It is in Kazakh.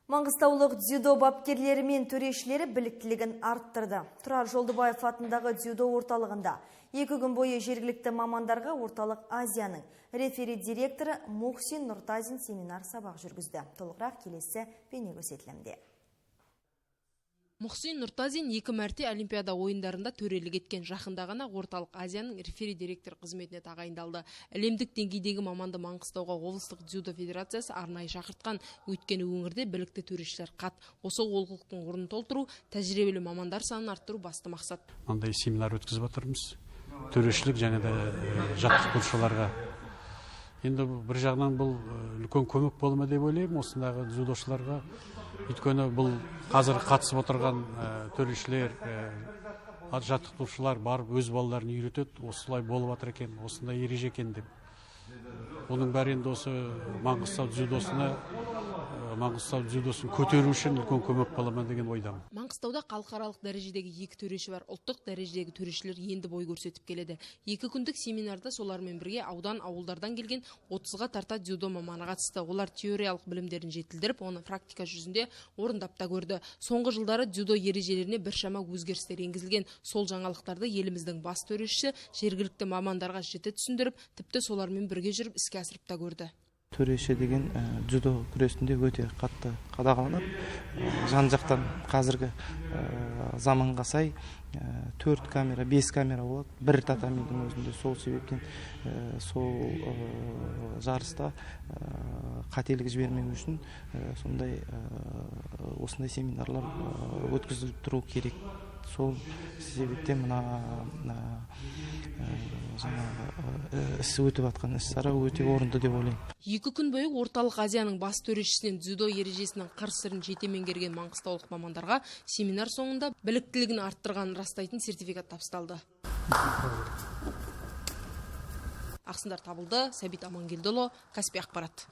Маңғыстаулық дзюдо бапкерлері мен төрешілері біліктілігін арттырды. Тұрар Жолдыбаев атындағы дзюдо орталығында 2 күн бойы жергілікті мамандарға орталық Азияның рефери директоры Мухсин Нұртазин семинар сабақ жүргізді. Толығырақ келесі бейне көрсетілімде. Мухсин Нұртазин 2 мәрте Олимпиада ойындарында төрелік еткен. Жақында ғана орталық Азияның рефери директор қызметіне тағайындалды. Әлемдік деңгейдегі маманды Маңғыстауға облыстық дзюдо федерациясы арнайы шақыртқан. Өйткені өңірде білікті төрешілер қат. Осы олқылықтың орнын толтыру, тәжірибелі мамандар санын арттыру басты мақсат. Мындай семинар өткізіп жатырмыз. Төрешілік және де жаттықтырушыларға. Енді бір жағынан бұл үлкен көмек болды ма деп ойлаймын осындағы дзюдошыларға. Өйткені бұл қазір қатысып отырған төрешілер, жаттықтырушылар барып өз балаларын үйретеді, осылай болып жатыр екен, осындай ереже екен деп. Оның бәрі енді осы Маңғыстау дзюдосын көтеру үшін үлкен көмек бола ма деген ойдамын. Маңғыстауда халықаралық дәрежедегі 2 төреші бар. Ұлттық дәрежедегі төрешілер енді бой көрсетіп келеді. 2 күндік семинарда солармен бірге ауылдардан келген 30-ға тарта дзюдо маманы қатысты. Олар теориялық білімдерін жетілдіріп, оны практика жүзінде орындап та көрді. Соңғы жылдары дзюдо ережелеріне біршама өзгерістер енгізілген. Сол жаңалықтарды еліміздің бас төрешісі жергілікті мамандарға жіті түсіндіріп, тіпті солармен бірге жүріп іске асырып та көрді. Төреші деген дзюдо күресінде өте қатты қадағаланып, жан-жақтан қазіргі заманға сай 4 камера, 5 камера болады. Бір татамидің өзінде сол себептен сол жарыста қателік жібермеу үшін осындай семинарлар өткізіліп тұру керек. Сол себептен өтіп атқан іс-шара өте орынды деп ойлаймын. 2 күн бойы орталық Азияның бас төрешісінен дзюдо ережесінің қыр-сырын жете меңгерген маңғыстаулық мамандарға семинар соңында біліктілігін арттырғанын растайтын сертификат табысталды. Ақсындар табылды. Сәбит Амангелдіұлы, Каспий ақпарат.